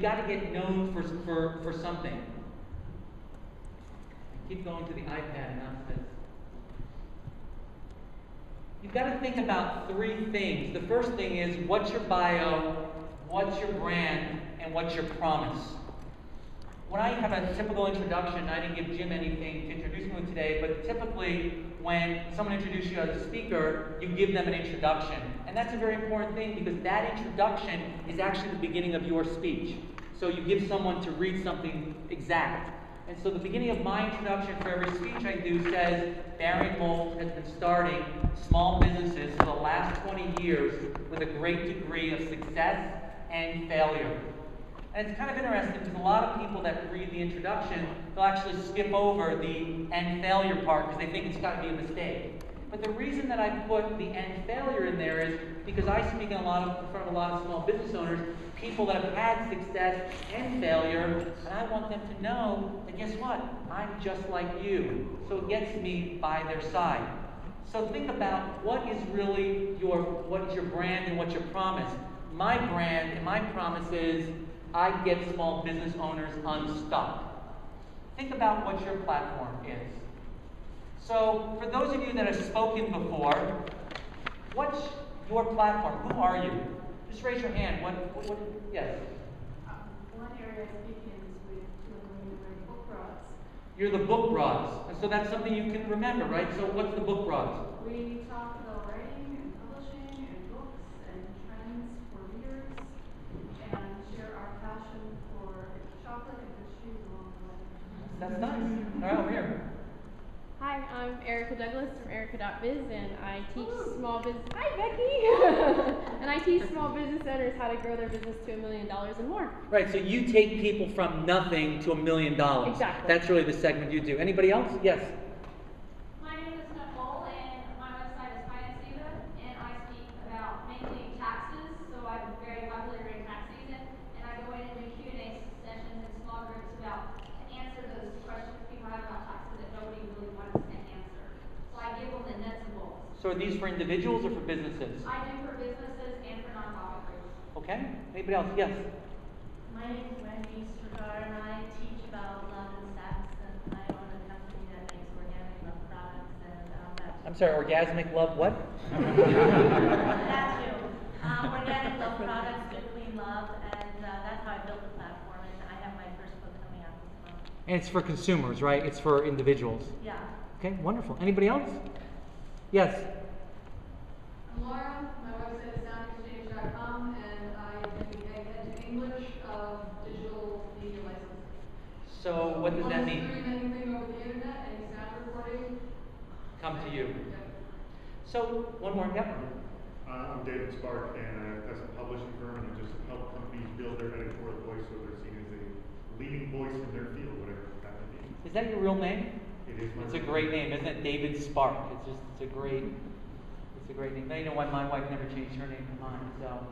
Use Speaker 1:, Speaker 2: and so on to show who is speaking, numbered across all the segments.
Speaker 1: got to get known for something. I keep going to the iPad now. You've got to think about three things. The first thing is, what's your bio, what's your brand, and what's your promise? When I have a typical introduction, I didn't give Jim anything to introduce me with today, but typically when someone introduces you as a speaker, you give them an introduction. And that's a very important thing because that introduction is actually the beginning of your speech. So you give someone to read something exact. And so the beginning of my introduction for every speech I do says, Barry Moltz has been starting small businesses for the last 20 years with a great degree of success and failure. And it's kind of interesting because a lot of people that read the introduction, they'll actually skip over the end failure part because they think it's got to be a mistake. But the reason that I put the end failure in there is because I speak in front of a lot of small business owners, people that have had success and failure, and I want them to know that guess what? I'm just like you. So it gets me by their side. So think about what is really what's your brand and what's your promise. My brand and my promise is I get small business owners unstuck. Think about what your platform is. So, for those of you that have spoken before, what's your platform? Who are you? Just raise your hand. Yes?
Speaker 2: One area I speak in is with doing book broads.
Speaker 1: You're the book broads. And so that's something you can remember, right? So what's the book broads?
Speaker 2: We talk about writing and publishing and books and trends for readers and share our passion for chocolate and good shoes along the way.
Speaker 1: That's nice. All right, over here.
Speaker 3: Hi, I'm Erica Douglas from Erica.biz, and I teach small business. Hi, Becky! And I teach small business owners how to grow their business to $1 million and more.
Speaker 1: Right. So you take people from nothing to $1 million.
Speaker 3: Exactly.
Speaker 1: That's really the segment you do. Anybody else? Yes.
Speaker 4: My name is Nicole, and my website is Finance Diva, and I speak about mainly taxes. So I'm very heavily during tax season, and I go in and do Q&A sessions in small groups about to answer those questions people have about taxes that nobody really wants to answer. So I give them the nuts and bolts.
Speaker 1: So are these for individuals or for businesses?
Speaker 4: I do for businesses and for nonprofit groups.
Speaker 1: Okay. Anybody else? Yes.
Speaker 5: My name is Wendy Strigar, and I teach about love and sex, and I own a company that makes organic love products, and
Speaker 1: I'm sorry, orgasmic love what?
Speaker 5: that too. Organic love products, good clean love, and that's how I built the platform, and I have my first book coming out this month.
Speaker 1: And it's for consumers, right? It's for individuals.
Speaker 5: Yeah.
Speaker 1: Okay, wonderful. Anybody else? Yes.
Speaker 6: I'm Laura. My website is soundexchange.com, and I am the head to English of digital media licensing.
Speaker 1: So what does that mean?
Speaker 6: Doing anything over the internet, any sound recording?
Speaker 1: Come to you.
Speaker 6: Yep.
Speaker 1: So one more. Yep.
Speaker 7: I'm David Spark, and that's a publishing firm, and I just help companies build their editorial voice so they're seen as a leading voice in their field, whatever that may be.
Speaker 1: Is that your real name?
Speaker 7: It is.
Speaker 1: It's a great name, isn't it? David Spark. It's a great name. Now you know why my wife never changed her name to mine. So,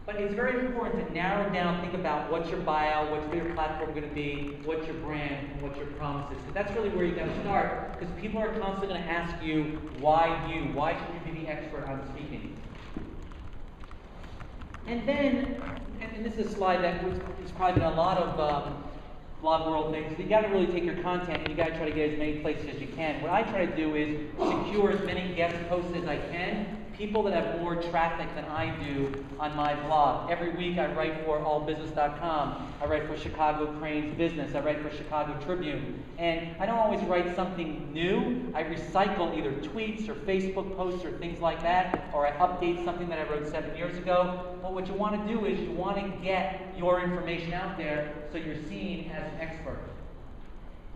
Speaker 1: but it's very important to narrow down, think about what's your bio, what's your platform going to be, what's your brand, and what's your promises. Because that's really where you got to start. Because people are constantly going to ask you, why you? Why should you be the expert on speaking? And then, and this is a slide that is probably been a lot of blog world things. You got to really take your content and you got to try to get as many places as you can. What I try to do is secure as many guest posts as I can. People that have more traffic than I do on my blog. Every week I write for allbusiness.com. I write for Chicago Cranes Business. I write for Chicago Tribune. And I don't always write something new. I recycle either tweets or Facebook posts or things like that, or I update something that I wrote 7 years ago. But what you want to do is you want to get your information out there so you're seen as an expert.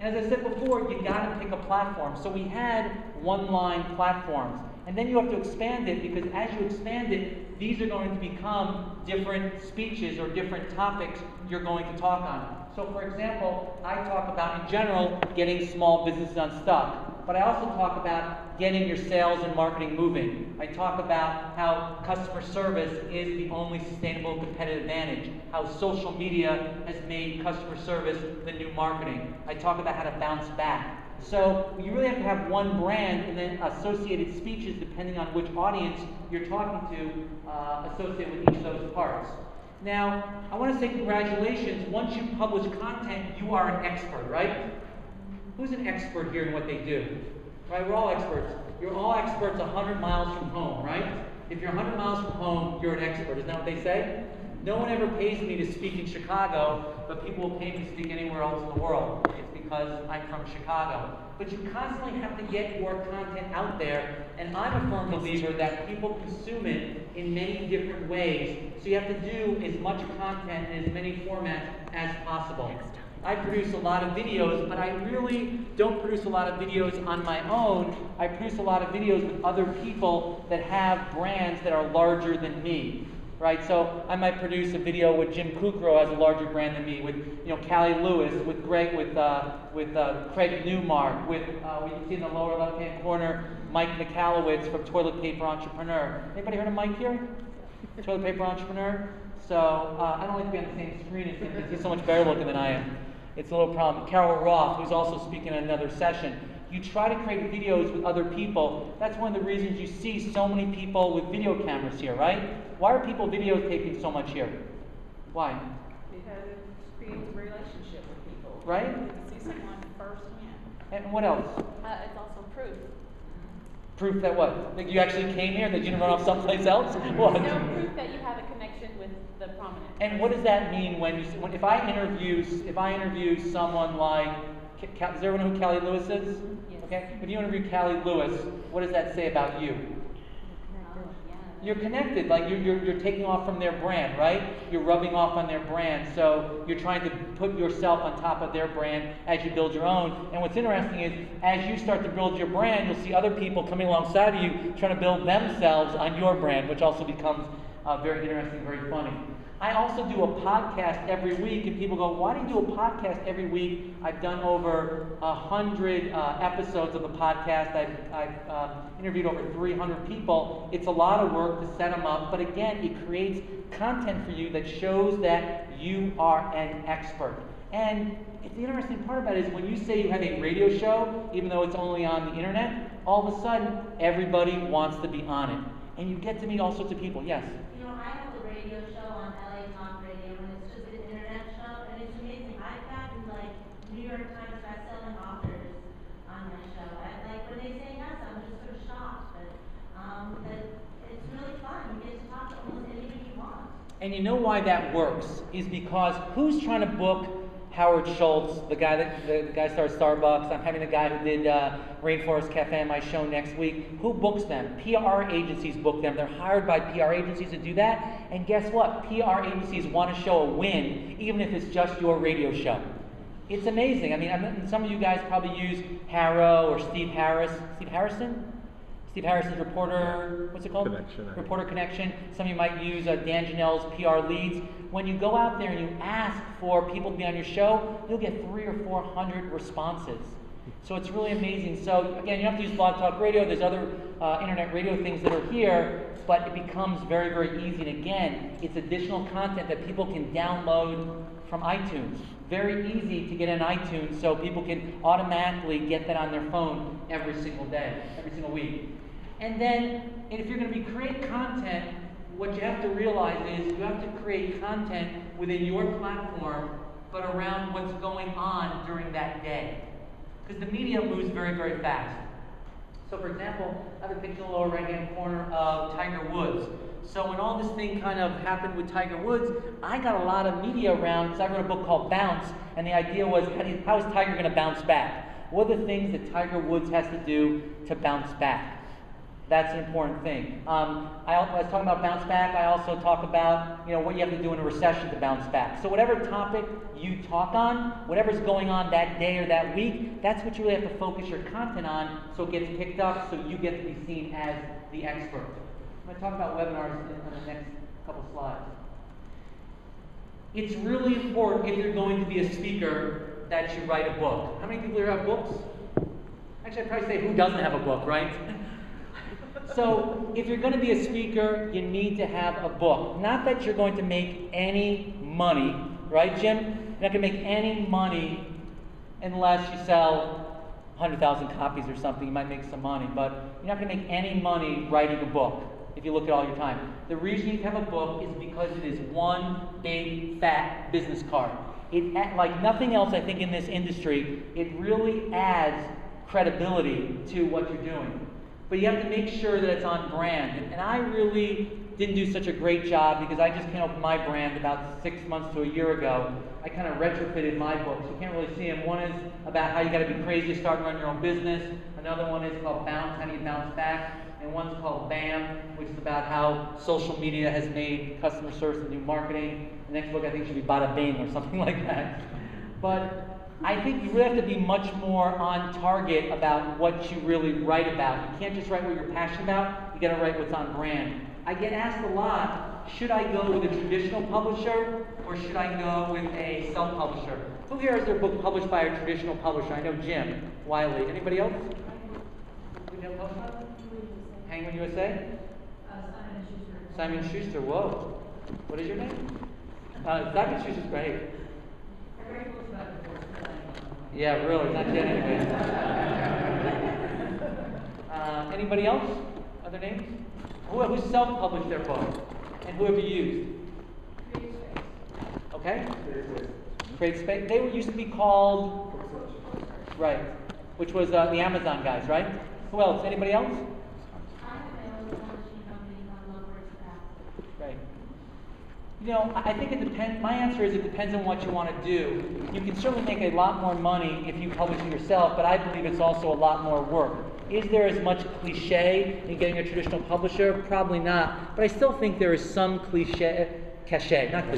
Speaker 1: And as I said before, you got to pick a platform. So we had one-line platforms. And then you have to expand it, because as you expand it, these are going to become different speeches or different topics you're going to talk on. So for example, I talk about, in general, getting small businesses unstuck. But I also talk about getting your sales and marketing moving. I talk about how customer service is the only sustainable competitive advantage. How social media has made customer service the new marketing. I talk about how to bounce back. So you really have to have one brand and then associated speeches depending on which audience you're talking to associated with each of those parts. Now, I want to say congratulations. Once you publish content, you are an expert, right? Who's an expert here in what they do? Right? We're all experts. You're all experts 100 miles from home, right? If you're 100 miles from home, you're an expert. Isn't that what they say? No one ever pays me to speak in Chicago, but people will pay me to speak anywhere else in the world. It's because I'm from Chicago. But you constantly have to get your content out there, and I'm a firm believer that people consume it in many different ways. So you have to do as much content in as many formats as possible. I produce a lot of videos, but I really don't produce a lot of videos on my own. I produce a lot of videos with other people that have brands that are larger than me. Right, so I might produce a video with Jim Kukro as a larger brand than me, with Callie Lewis, with Greg, with Craig Newmark, with we can see in the lower left-hand corner Mike McAllowitz from Toilet Paper Entrepreneur. Anybody heard of Mike here? Toilet Paper Entrepreneur. So I don't like to be on the same screen as him because he's so much better looking than I am. It's a little problem. Carol Roth, who's also speaking in another session. You try to create videos with other people. That's one of the reasons you see so many people with video cameras here, right? Why are people videotaping so much here? Why?
Speaker 8: Because it creates a relationship with people.
Speaker 1: Right?
Speaker 8: You can see someone firsthand.
Speaker 1: And what else?
Speaker 8: It's also proof.
Speaker 1: Proof that what? That you actually came here, that you didn't run off someplace else? What?
Speaker 8: No, proof that you have a connection with the prominent.
Speaker 1: And what does that mean when if I interview someone like, does everyone know who Callie Lewis is?
Speaker 8: Yes.
Speaker 1: Okay. If you interview Callie Lewis, what does that say about you? You're connected, like you're taking off from their brand, right? You're rubbing off on their brand, so you're trying to put yourself on top of their brand as you build your own. And what's interesting is, as you start to build your brand, you'll see other people coming alongside of you trying to build themselves on your brand, which also becomes very interesting, very funny. I also do a podcast every week, and people go, why do you do a podcast every week? I've done over 100 episodes of the podcast. I've interviewed over 300 people. It's a lot of work to set them up, but again, it creates content for you that shows that you are an expert. And the interesting part about it is when you say you have a radio show, even though it's only on the internet, all of a sudden, everybody wants to be on it. And you get to meet all sorts of people. Yes?
Speaker 5: You know, I have a radio show on LA Talk Radio, and it's just an internet show, and it's amazing. I've gotten, like, New York Times best-selling authors on my show. Like, when they say yes, I'm just sort of shocked, but it's really fun. You get to talk to almost anybody you want.
Speaker 1: And you know why that works is because who's trying to book Howard Schultz, the guy started Starbucks? I'm having the guy who did Rainforest Cafe on my show next week. Who books them? PR agencies book them. They're hired by PR agencies to do that. And guess what? PR agencies want to show a win, even if it's just your radio show. It's amazing. I mean, some of you guys probably use Harrow or Steve Harrison? Steve Harrison's Reporter, what's it called?
Speaker 9: Connection.
Speaker 1: Reporter Connection. Some of you might use Dan Janelle's PR Leads. When you go out there and you ask for people to be on your show, you'll get 300 or 400 responses. So it's really amazing. So again, you don't have to use Blog Talk Radio. There's other internet radio things that are here, but it becomes very, very easy. And again, it's additional content that people can download from iTunes. Very easy to get on iTunes, so people can automatically get that on their phone every single day, every single week. And then, if you're going to be creating content, what you have to realize is you have to create content within your platform, but around what's going on during that day. Because the media moves very, very fast. So for example, I have a picture in the lower right-hand corner of Tiger Woods. So when all this thing kind of happened with Tiger Woods, I got a lot of media around because I wrote a book called Bounce, and the idea was, how is Tiger going to bounce back? What are the things that Tiger Woods has to do to bounce back? That's an important thing. I was talking about bounce back. I also talk about what you have to do in a recession to bounce back. So whatever topic you talk on, whatever's going on that day or that week, that's what you really have to focus your content on so it gets picked up, so you get to be seen as the expert. I'm going to talk about webinars on the next couple slides. It's really important if you're going to be a speaker that you write a book. How many people here have books? Actually, I'd probably say who doesn't have a book, right? So, if you're going to be a speaker, you need to have a book. Not that you're going to make any money, right, Jim? You're not going to make any money unless you sell 100,000 copies or something. You might make some money, but you're not going to make any money writing a book. if you look at all your time. The reason you have a book is because it is one big, fat business card. It, like nothing else, I think, in this industry, it really adds credibility to what you're doing. But you have to make sure that it's on brand. And I really didn't do such a great job because I just came up with my brand about 6 months to a year ago. I kind of retrofitted my books. You can't really see them. One is about how you got to be crazy to start and run your own business. Another one is called Bounce, how do you bounce back? And one's called BAM, which is about how social media has made customer service and new marketing. The next book I think should be Bada Bing or something like that. But I think you really have to be much more on target about what you really write about. You can't just write what you're passionate about. You got to write what's on brand. I get asked a lot, should I go with a traditional publisher or should I go with a self-publisher? Who here has their book published by a traditional publisher? I know Jim Wiley. Anybody else? Penguin USA?
Speaker 6: Simon & Schuster.
Speaker 1: Simon Schuster, whoa. What is your name? Simon Schuster's great.
Speaker 6: I write books about divorce.
Speaker 1: Yeah, really, not kidding. Anybody else? Other names? Who self-published their book? And who have you used? Okay? CreateSpace. They used to be called, right, which was the Amazon guys, right? Who else? Anybody else?
Speaker 5: I have my own publishing company called BlogWorldExpo.
Speaker 1: Right. You know, I think it depends. My answer is it depends on what you want to do. You can certainly make a lot more money if you publish it yourself, but I believe it's also a lot more work. Is there as much cliche in getting a traditional publisher? Probably not. But I still think there is some cachet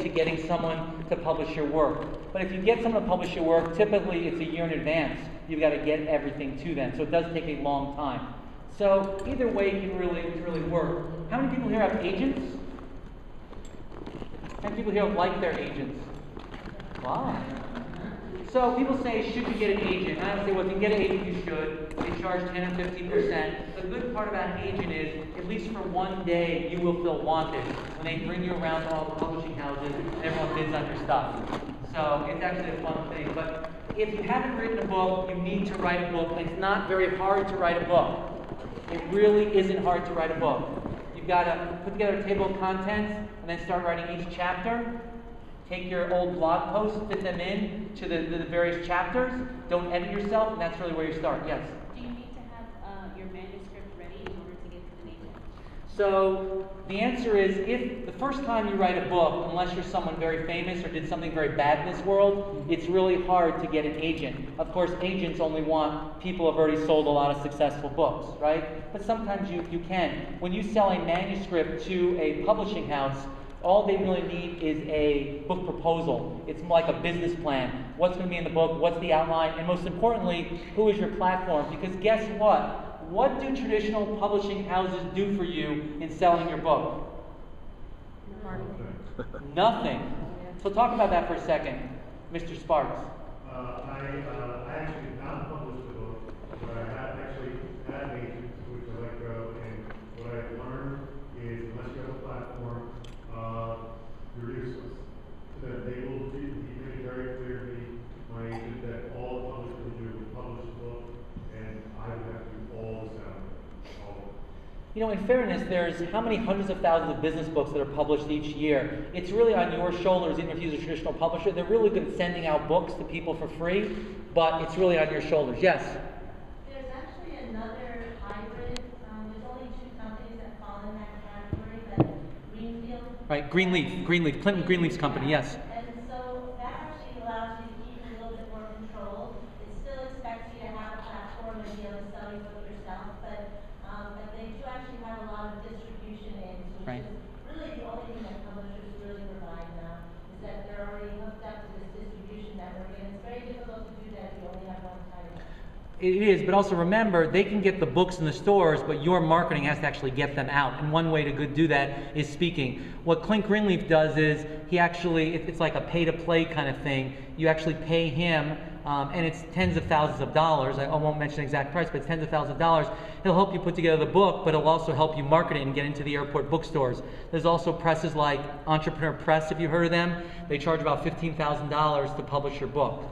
Speaker 1: to getting someone to publish your work. But if you get someone to publish your work, typically it's a year in advance. You've got to get everything to them. So it does take a long time. So either way can really work. How many people here have agents? How many people here like their agents? Wow. So people say, should you get an agent? And I would say, well, if you get an agent, you should. They charge 10 or 15%. The good part about an agent is, at least for one day, you will feel wanted when they bring you around to all the publishing houses and everyone bids on your stuff. So it's actually a fun thing. But if you haven't written a book, you need to write a book. And it's not very hard to write a book. It really isn't hard to write a book. You've got to put together a table of contents and then start writing each chapter. Take your old blog posts, fit them in to the various chapters. Don't edit yourself, and that's really where you start. Yes?
Speaker 8: Do you need to have your manuscript ready in order to get to the agent?
Speaker 1: So the answer is, if the first time you write a book, unless you're someone very famous or did something very bad in this world, it's really hard to get an agent. Of course, agents only want people who have already sold a lot of successful books, right? But sometimes you can. When you sell a manuscript to a publishing house, all they really need is a book proposal. It's like a business plan. What's going to be in the book? What's the outline? And most importantly, who is your platform? Because guess what? What do traditional publishing houses do for you in selling your book? Nothing. So talk about that for a second, Mr. Sparks.
Speaker 7: I actually did not publish the book, but I have actually had agents, which I let go, and what I've learned is unless you have a platform, you're useless. That they will be made very clear to me, my agent, that all the publisher will do is publish the book, and I would have to do all the sound, all of it.
Speaker 1: You know, in fairness, there's how many hundreds of thousands of business books that are published each year. It's really on your shoulders, even if you use a traditional publisher. They're really good at sending out books to people for free, but it's really on your shoulders. Yes?
Speaker 5: There's actually another hybrid. There's only two companies that fall in that category. That's Greenfield.
Speaker 1: Right, Greenleaf, Clinton Greenleaf's company, yes.
Speaker 5: And so that actually allows you to keep a little bit more control. It still expects you to have a platform and be able to sell your book yourself, but they do actually have a lot of distribution in, which
Speaker 1: Right.
Speaker 5: is really the only thing that publishers really provide now, is that they're already hooked up to this distribution network, and it's very difficult to do that if you only have one title.
Speaker 1: It is, but also remember, they can get the books in the stores, but your marketing has to actually get them out. And one way to do that is speaking. What Clint Greenleaf does is, he actually, it's like a pay-to-play kind of thing. You actually pay him, and it's tens of thousands of dollars. I won't mention the exact price, but it's tens of thousands of dollars. He'll help you put together the book, but he'll also help you market it and get into the airport bookstores. There's also presses like Entrepreneur Press, if you've heard of them. They charge about $15,000 to publish your book.